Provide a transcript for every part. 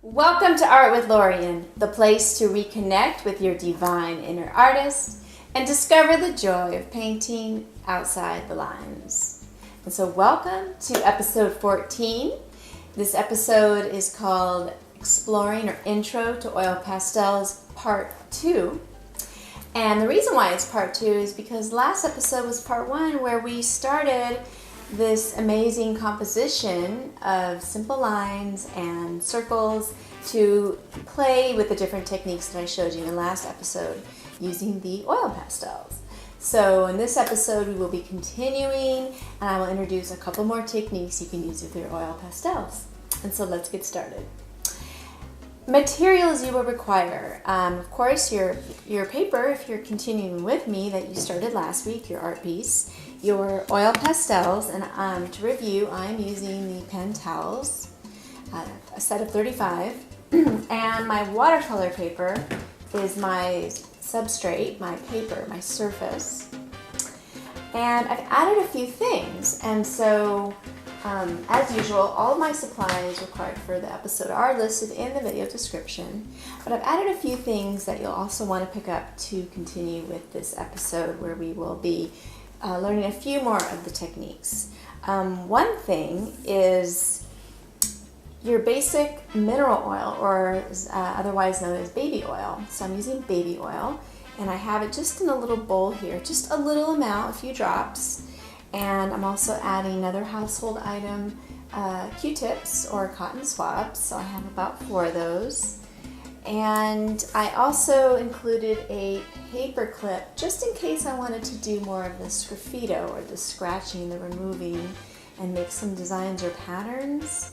Welcome to Art with Lórien, the place to reconnect with your divine inner artist and discover the joy of painting outside the lines. And so welcome to episode 14. This episode is called Exploring or Intro to Oil Pastels Part 2. And the reason why it's Part 2 is because last episode was Part 1, where we started this amazing composition of simple lines and circles to play with the different techniques that I showed you in the last episode using the oil pastels. So in this episode we will be continuing, and I will introduce a couple more techniques you can use with your oil pastels. And so let's get started. Materials you will require. Of course, your paper, if you're continuing with me, that you started last week, your art piece, your oil pastels, and to review, I'm using the pen towels, a set of 35, and my watercolor paper is my substrate, my paper, my surface. And I've added a few things, and so as usual, all of my supplies required for the episode are listed in the video description, but I've added a few things that you'll also want to pick up to continue with this episode, where we will be learning a few more of the techniques. One thing is your basic mineral oil, or otherwise known as baby oil. So I'm using baby oil, and I have it just in a little bowl here, just a little amount, a few drops. And I'm also adding another household item, Q-tips or cotton swabs. So I have about 4 of those. And I also included a paper clip just in case I wanted to do more of the sgraffito, or the scratching, the removing, and make some designs or patterns.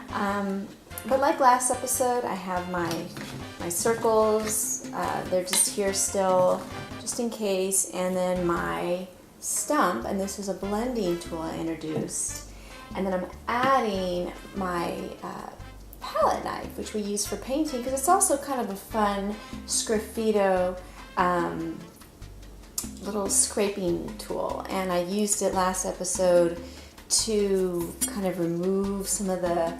But like last episode, I have my circles. They're just here still, just in case. And then my stump, and this is a blending tool I introduced, and then I'm adding my palette knife, which we use for painting, because it's also kind of a fun sgraffito little scraping tool, and I used it last episode to kind of remove some of the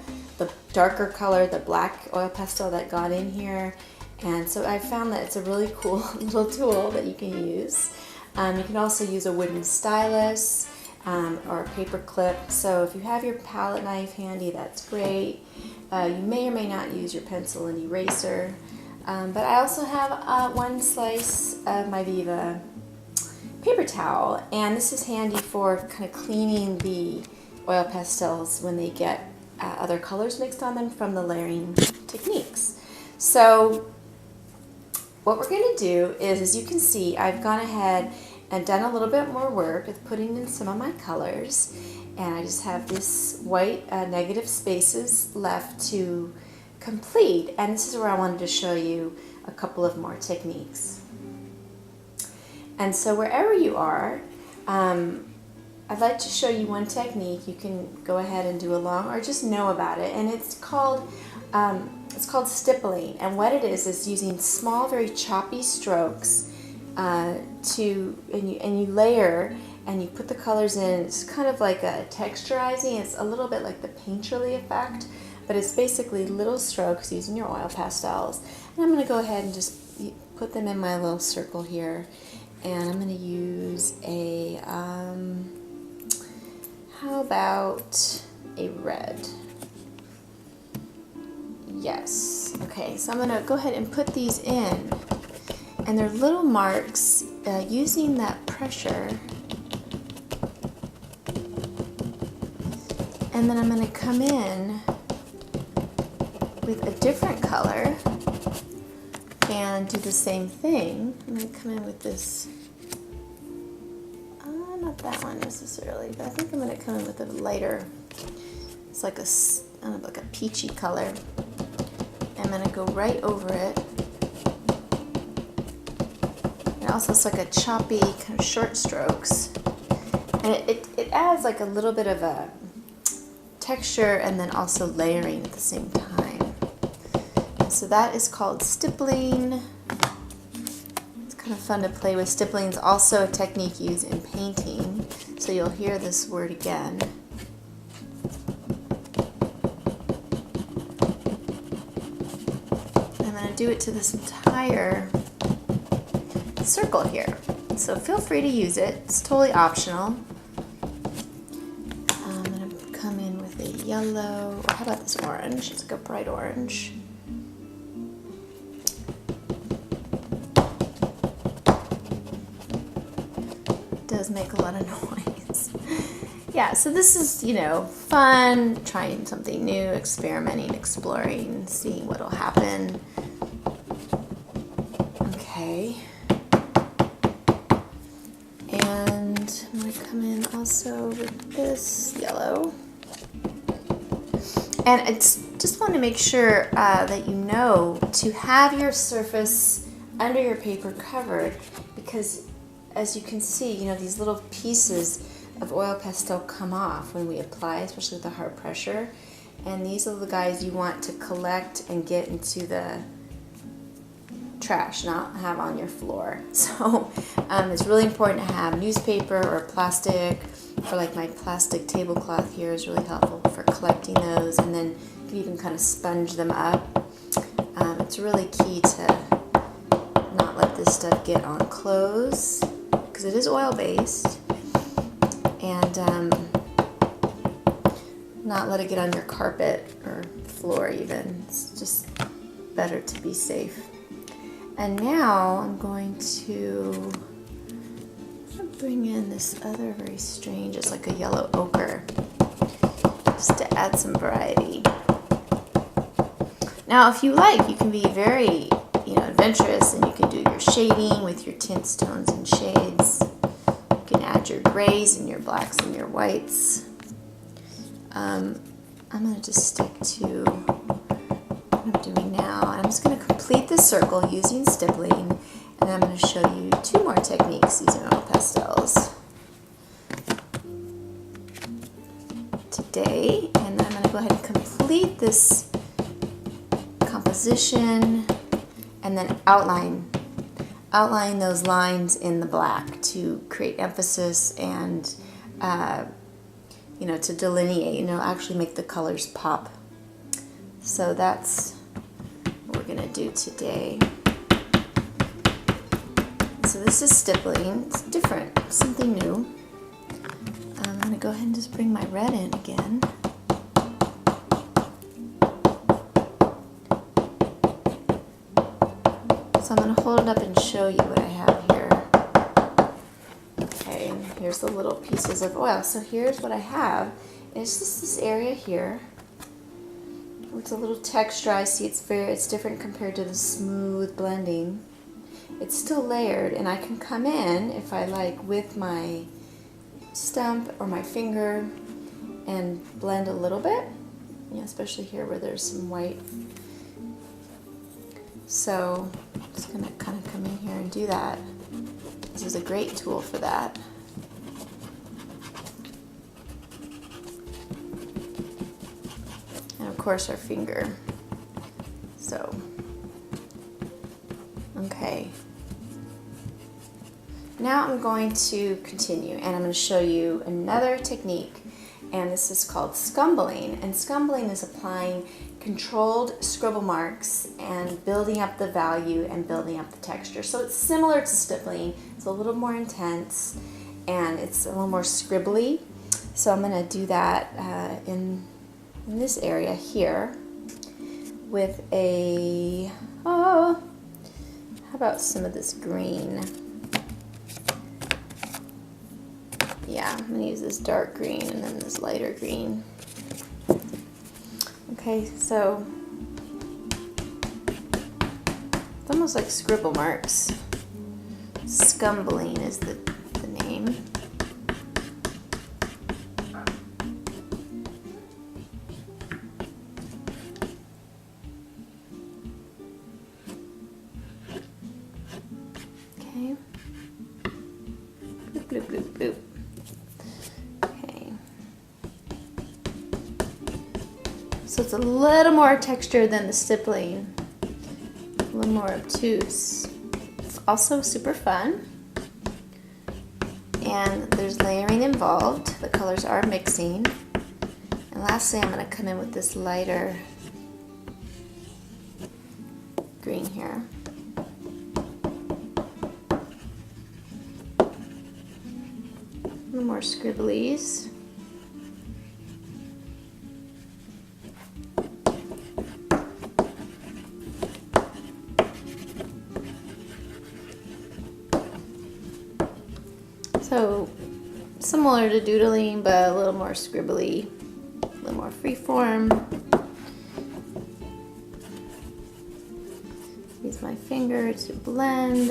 darker color, the black oil pastel that got in here. And so I found that it's a really cool little tool that you can use. You can also use a wooden stylus or a paper clip. So if you have your palette knife handy, that's great. You may or may not use your pencil and eraser. But I also have one slice of my Viva paper towel, and this is handy for kind of cleaning the oil pastels when they get other colors mixed on them from the layering techniques. So what we're going to do is, as you can see, I've gone ahead and done a little bit more work with putting in some of my colors, and I just have this white negative spaces left to complete, and this is where I wanted to show you a couple of more techniques. And so wherever you are, I'd like to show you one technique. You can go ahead and do along or just know about it, and it's called stippling. And what it is using small, very choppy strokes and you layer and you put the colors in. It's kind of like a texturizing. It's a little bit like the painterly effect, but it's basically little strokes using your oil pastels. And I'm going to go ahead and just put them in my little circle here, and I'm going to use a how about a red? Yes. Okay, so I'm going to go ahead and put these in, and they're little marks using that pressure. And then I'm going to come in with a different color and do the same thing. I'm going to come in with this, not that one necessarily, but I think I'm going to come in with a lighter, it's like like a peachy color. I'm going to go right over it. And also it's like a choppy kind of short strokes. And it adds like a little bit of a texture and then also layering at the same time. And so that is called stippling. It's kind of fun to play with. Stippling is also a technique used in painting. So you'll hear this word again. do it to this entire circle here. So feel free to use it. It's totally optional. I'm going to come in with a yellow, or how about this orange? It's like a bright orange. It does make a lot of noise. Yeah, so this is, you know, fun, trying something new, experimenting, exploring, seeing what'll happen. Okay. And I'm going to come in also with this yellow. And I just want to make sure that you know to have your surface under your paper covered, because as you can see, you know, these little pieces of oil pastel come off when we apply, especially with the hard pressure. And these are the guys you want to collect and get into the trash, not have on your floor. So it's really important to have newspaper or plastic, or like my plastic tablecloth here is really helpful for collecting those, and then you can even kind of sponge them up. It's really key to not let this stuff get on clothes, because it is oil based, and not let it get on your carpet or floor even. It's just better to be safe. And now I'm going to bring in this other very strange, it's like a yellow ochre, just to add some variety. Now if you like, you can be very, you know, adventurous, and you can do your shading with your tints, tones, and shades. You can add your grays and your blacks and your whites. I'm going to just stick to what I'm doing now. I'm just going to complete the circle using stippling, and I'm going to show you two more techniques using oil pastels today. And then I'm going to go ahead and complete this composition and then outline those lines in the black to create emphasis and you know, to delineate, you know, actually make the colors pop. So that's what we're going to do today. So this is stippling. It's different, something new. I'm going to go ahead and just bring my red in again. So I'm going to hold it up and show you what I have here. Okay, and here's the little pieces of oil. So here's what I have. It's just this area here. It's a little texturized. See, it's different compared to the smooth blending. It's still layered, and I can come in, if I like, with my stump or my finger and blend a little bit, you know, especially here where there's some white. So I'm just going to kind of come in here and do that. This is a great tool for that. And of course our finger. So, okay. Now I'm going to continue, and I'm going to show you another technique, and this is called scumbling. And scumbling is applying controlled scribble marks and building up the value and building up the texture. So it's similar to stippling. It's a little more intense, and it's a little more scribbly. So I'm going to do that in this area here with a, how about some of this green? Yeah, I'm going to use this dark green and then this lighter green. Okay, so it's almost like scribble marks. Scumbling is the name. Okay. Bloop, bloop, bloop, bloop. So it's a little more texture than the stippling, a little more obtuse. It's also super fun, and there's layering involved. The colors are mixing. And lastly, I'm going to come in with this lighter green here. A little more scribblies. So similar to doodling, but a little more scribbly, a little more freeform. Use my finger to blend.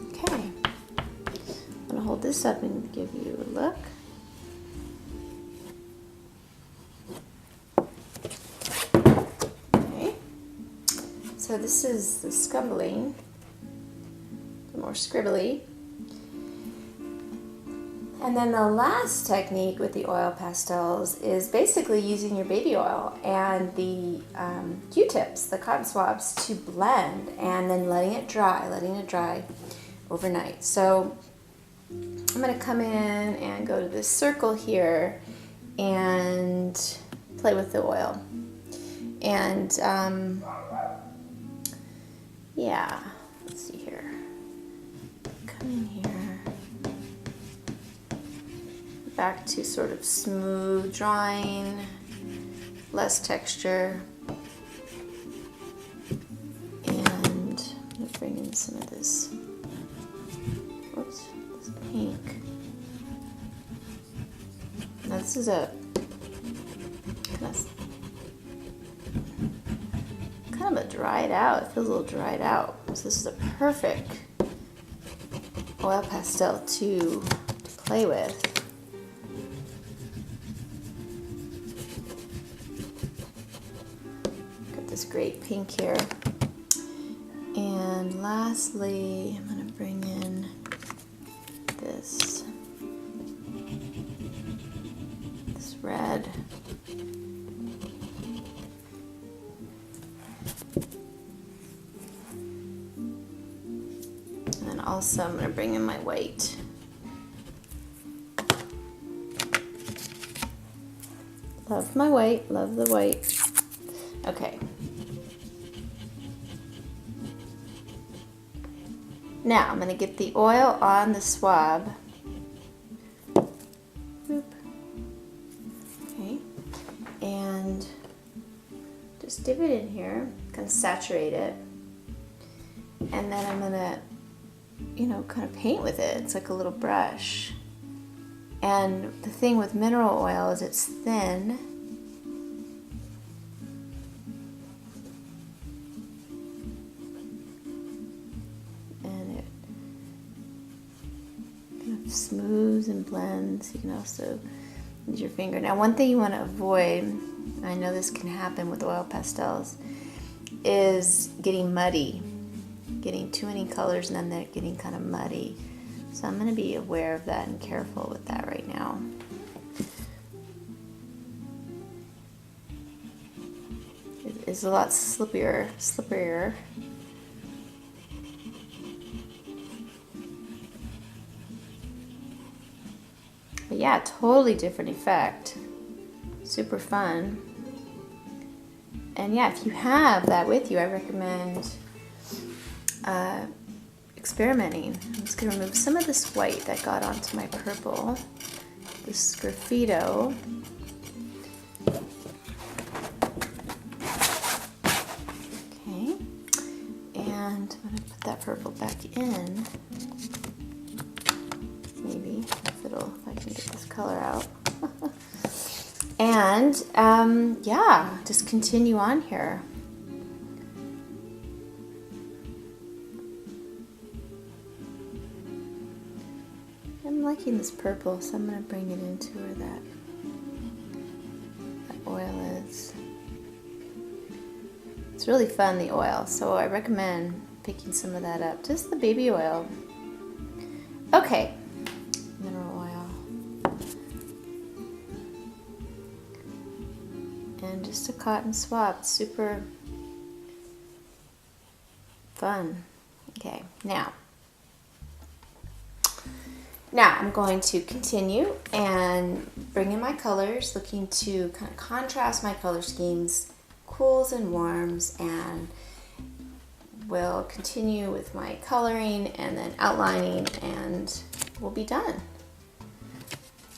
Okay, I'm gonna hold this up and give you a look. So this is the scumbling, the more scribbly. And then the last technique with the oil pastels is basically using your baby oil and the Q-tips, the cotton swabs, to blend and then letting it dry overnight. So I'm going to come in and go to this circle here and play with the oil. And yeah, let's see here. Come in here. Back to sort of smooth drawing, less texture. And I'm going to bring in some of this, oops, this pink. Now this is a kind of a dried out, it feels a little dried out. So this is a perfect oil pastel to play with. Got this great pink here. And lastly, I'm going to bring in this red. And then also I'm going to bring in my white. Love my white, love the white. Okay. Now I'm going to get the oil on the swab. Boop. Okay. And just dip it in here, kind of saturate it. And then I'm going to, kind of paint with it. It's like a little brush. And the thing with mineral oil is it's thin. And it kind of smooths and blends. You can also use your finger. Now, one thing you want to avoid, I know this can happen with oil pastels, is getting muddy. Getting too many colors and then they're getting kind of muddy. So I'm going to be aware of that and careful with that right now. It's a lot slipperier. But yeah, totally different effect. Super fun. And yeah, if you have that with you, I recommend experimenting. I'm just going to remove some of this white that got onto my purple, this graffito. Okay, and I'm going to put that purple back in. Maybe if I can get this color out. And yeah, just continue on here. I'm liking this purple, so I'm going to bring it into where that oil is. It's really fun, the oil, so I recommend picking some of that up. Just the baby oil. Okay, mineral oil. And just a cotton swab, super fun. Okay, now Now I'm going to continue and bring in my colors, looking to kind of contrast my color schemes, cools and warms, and we'll continue with my coloring and then outlining, and we'll be done.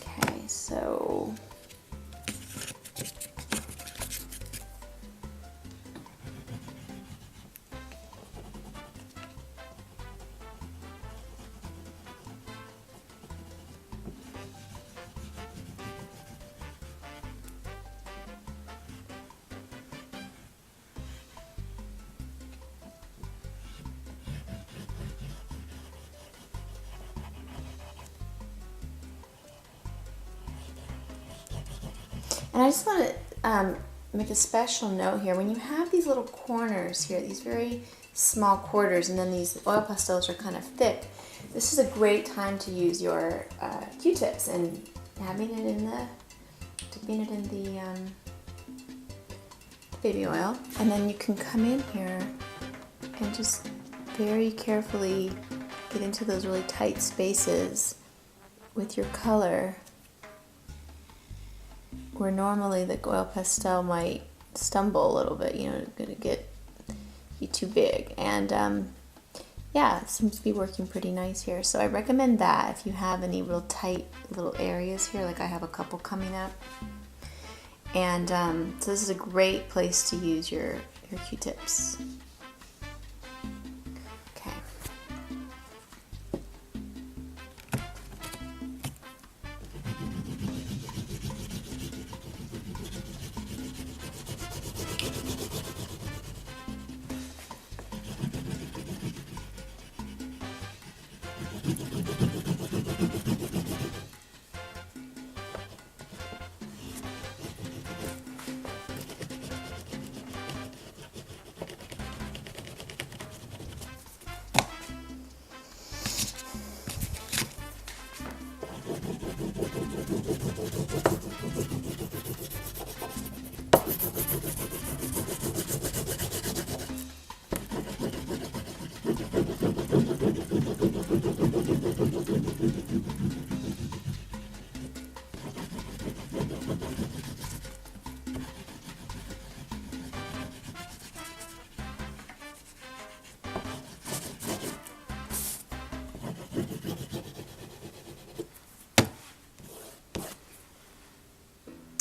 Okay, so and I just want to make a special note here. When you have these little corners here, these very small quarters, and then these oil pastels are kind of thick, this is a great time to use your Q-tips and dipping it in the baby oil. And then you can come in here and just very carefully get into those really tight spaces with your color, where normally the oil pastel might stumble a little bit, you know, it's going to get you too big. And yeah, it seems to be working pretty nice here. So I recommend that if you have any real tight little areas here, like I have a couple coming up. And so this is a great place to use your Q-tips. Okay.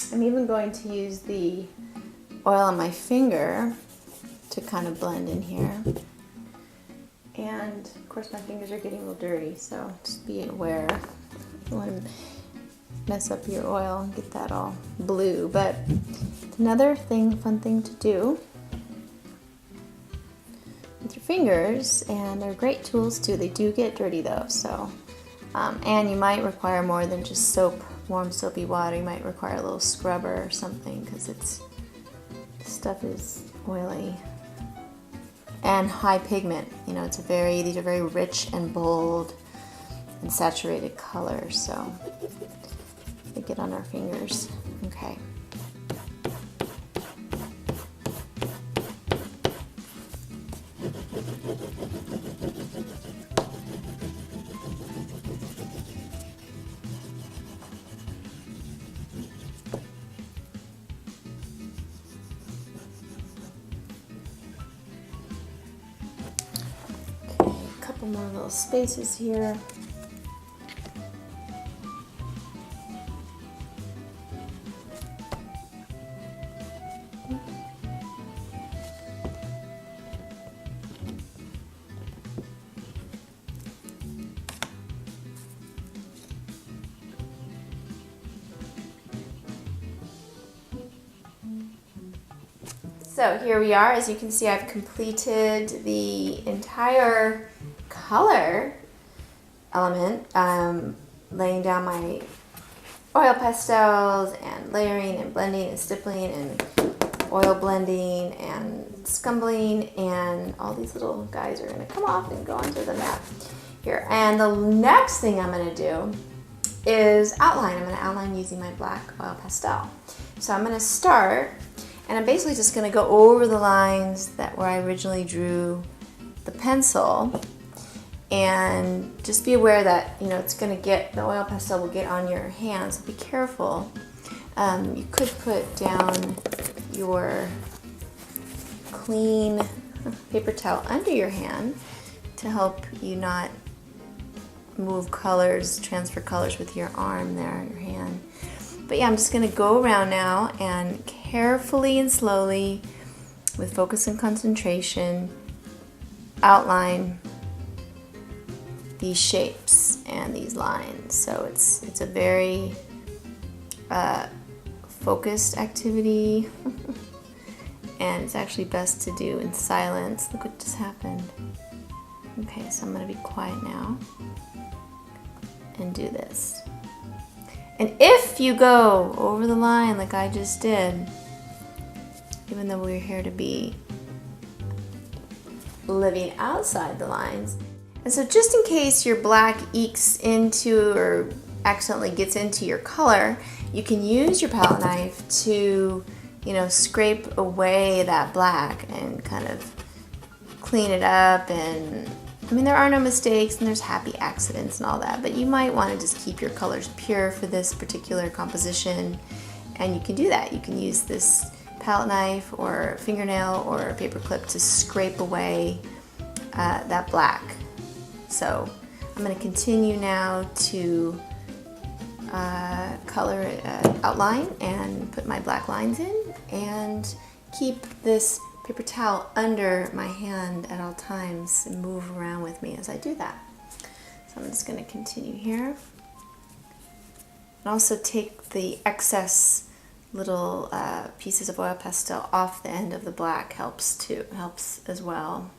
I'm even going to use the oil on my finger to kind of blend in here. And of course my fingers are getting a little dirty, so just be aware. You don't want to mess up your oil and get that all blue. But another fun thing to do with your fingers, and they're great tools too. They do get dirty though, so and you might require more than just soap, warm soapy water. You might require a little scrubber or something, because this stuff is oily and high pigment. You know, these are very rich and bold and saturated colors, so they get on our fingers. Okay. More little spaces here. So here we are. As you can see, I've completed the entire color element, laying down my oil pastels and layering and blending and stippling and oil blending and scumbling, and all these little guys are going to come off and go onto the mat here. And the next thing I'm going to do is outline. I'm going to outline using my black oil pastel. So I'm going to start, and I'm basically just going to go over the lines that where I originally drew the pencil. And just be aware that, you know, it's going to get, the oil pastel will get on your hands, so be careful. You could put down your clean paper towel under your hand to help you not move colors, transfer colors with your arm there, your hand. But yeah, I'm just going to go around now and carefully and slowly, with focus and concentration, outline these shapes and these lines. So it's a very focused activity, and it's actually best to do in silence. Look what just happened. Okay, so I'm going to be quiet now and do this. And if you go over the line like I just did, even though we're here to be living outside the lines, and so just in case your black ekes into or accidentally gets into your color, you can use your palette knife to, you know, scrape away that black and kind of clean it up. And I mean, there are no mistakes and there's happy accidents and all that, but you might want to just keep your colors pure for this particular composition, and you can do that. You can use this palette knife or fingernail or a paper clip to scrape away that black. So I'm going to continue now to color outline and put my black lines in, and keep this paper towel under my hand at all times and move around with me as I do that. So I'm just going to continue here. And also take the excess little pieces of oil pastel off the end of the black, helps as well.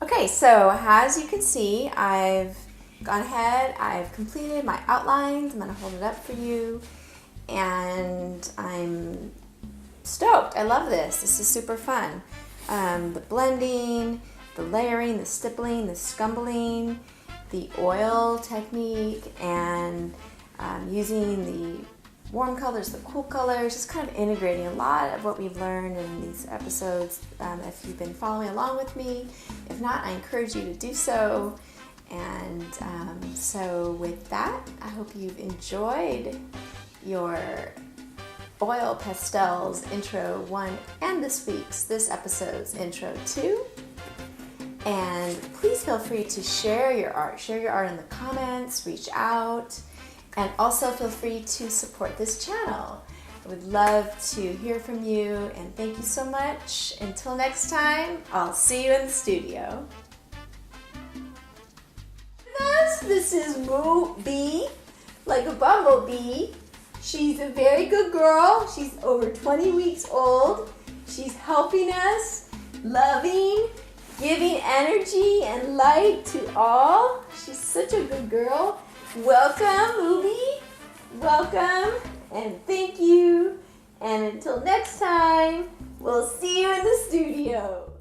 Okay, so as you can see, I've gone ahead, I've completed my outlines. I'm going to hold it up for you, and I'm stoked. I love this. This is super fun. The blending, the layering, the stippling, the scumbling, the oil technique, and using the warm colors, the cool colors, just kind of integrating a lot of what we've learned in these episodes. If you've been following along with me, if not, I encourage you to do so. And so with that, I hope you've enjoyed your Oil Pastels Intro 1 and this episode's Intro 2. And please feel free to share your art. Share your art in the comments, reach out, and also feel free to support this channel. I would love to hear from you, and thank you so much. Until next time, I'll see you in the studio. This is Moo Bee, like a bumblebee. She's a very good girl. She's over 20 weeks old. She's helping us, loving, giving energy and light to all. She's such a good girl. Welcome, Moo Bee. Welcome, and thank you. And until next time, we'll see you in the studio.